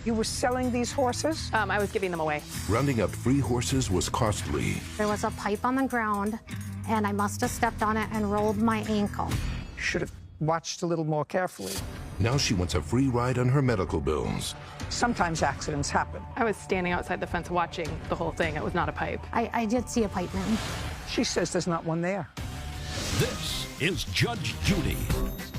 You were selling these horses? I was giving them away. Rounding up free horses was costly. There was a pipe on the ground, and I must have stepped on it and rolled my ankle. You should have watched a little more carefully. Now she wants a free ride on her medical bills. Sometimes accidents happen. I was standing outside the fence watching the whole thing. It was not a pipe. I did see a pipe man. She says there's not one there. This is Judge Judy.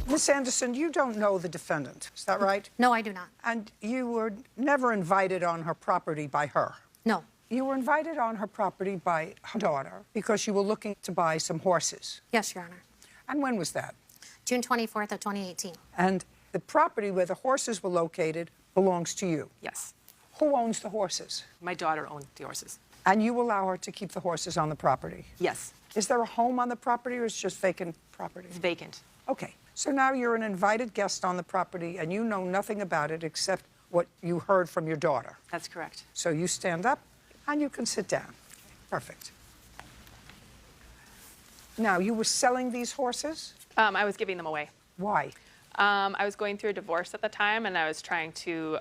Miss Anderson, you don't know the defendant, is that right? No, I do not. And you were never invited on her property by her? No. You were invited on her property by her daughter because you were looking to buy some horses. Yes, Your Honor. And when was that? June 24th of 2018. And the property where the horses were located belongs to you? Yes. Who owns the horses? My daughter owned the horses. And you allow her to keep the horses on the property? Yes. Is there a home on the property or is it just vacant property? It's vacant. Okay. So now you're an invited guest on the property and you know nothing about it except what you heard from your daughter. That's correct. So you stand up and you can sit down. Perfect. Now, you were selling these horses? I was giving them away. Why? I was going through a divorce at the time, and I was trying to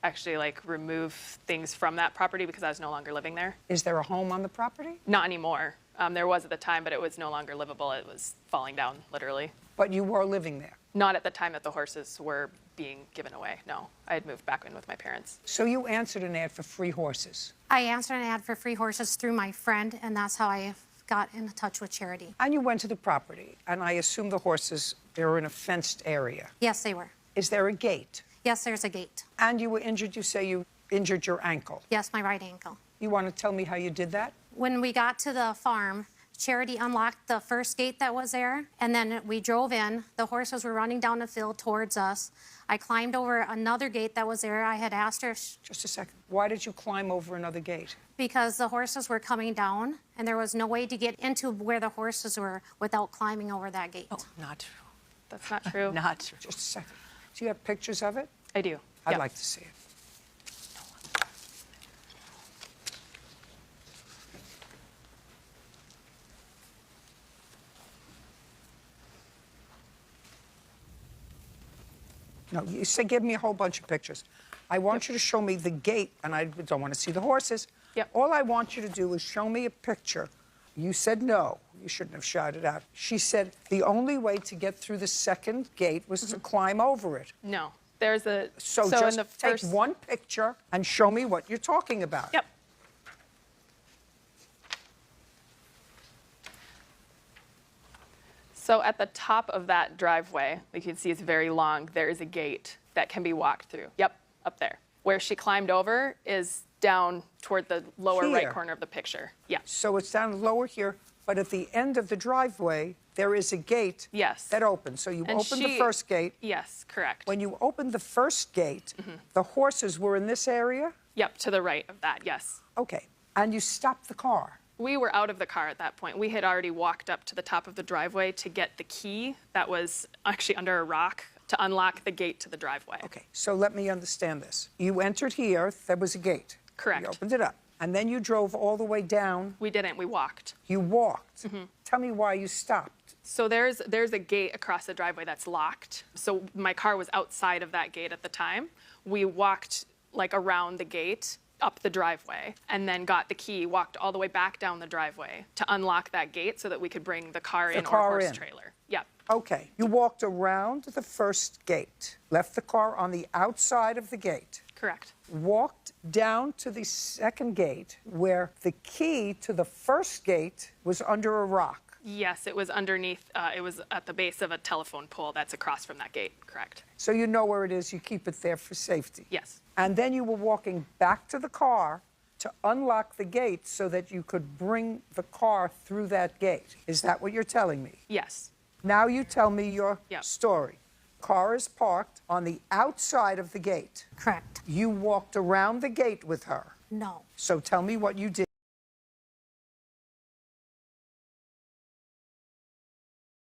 actually remove things from that property because I was no longer living there. Is there a home on the property? Not anymore. There was at the time, but it was no longer livable. It was falling down, literally. But you were living there? Not at the time that the horses were being given away, no. I had moved back in with my parents. So you answered an ad for free horses? I answered an ad for free horses through my friend, and that's how I got in touch with Charity. And you went to the property, and I assume the horses, they were in a fenced area? Yes, they were. Is there a gate? Yes, there's a gate. And you were injured, you say you injured your ankle? Yes, my right ankle. You want to tell me how you did that? When we got to the farm, Charity unlocked the first gate that was there, and then we drove in. The horses were running down the field towards us. I climbed over another gate that was there. I had asked her... Just a second. Why did you climb over another gate? Because the horses were coming down, and there was no way to get into where the horses were without climbing over that gate. Oh, not true. That's not true. Not true. Just a second. Do you have pictures of it? I do. I'd Yeah. like to see it. No, you say give me a whole bunch of pictures. I want you to show me the gate, and I don't want to see the horses. Yep. All I want you to do is show me a picture. You said no. You shouldn't have shouted out. She said the only way to get through the second gate was to climb over it. No. There's a... So in just the take first... one picture and show me what you're talking about. Yep. So at the top of that driveway, you can see it's very long, there is a gate that can be walked through. Yep, up there. Where she climbed over is down toward the lower right Here. corner of the picture. Yeah. So it's down lower here, but at the end of the driveway, there is a gate Yes. that opens. So you And opened the first gate. Yes, correct. When you opened the first gate, the horses were in this area? Yep, to the right of that, yes. Okay. And you stopped the car. We were out of the car at that point. We had already walked up to the top of the driveway to get the key that was actually under a rock to unlock the gate to the driveway. Okay, so let me understand this. You entered here, there was a gate. Correct. You opened it up. And then you drove all the way down. We didn't, we walked. You walked. Tell me why you stopped. So there's a gate across the driveway that's locked. So my car was outside of that gate at the time. We walked around the gate, up the driveway, and then got the key, walked all the way back down the driveway to unlock that gate so that we could bring the car in or horse trailer. Yep. Okay, you walked around the first gate, left the car on the outside of the gate. Correct. Walked down to the second gate where the key to the first gate was under a rock. Yes, it was underneath, it was at the base of a telephone pole that's across from that gate, correct. So you know where it is, you keep it there for safety. Yes. And then you were walking back to the car to unlock the gate so that you could bring the car through that gate. Is that what you're telling me? Yes. Now you tell me your Yep. story. Car is parked on the outside of the gate. Correct. You walked around the gate with her. No. So tell me what you did.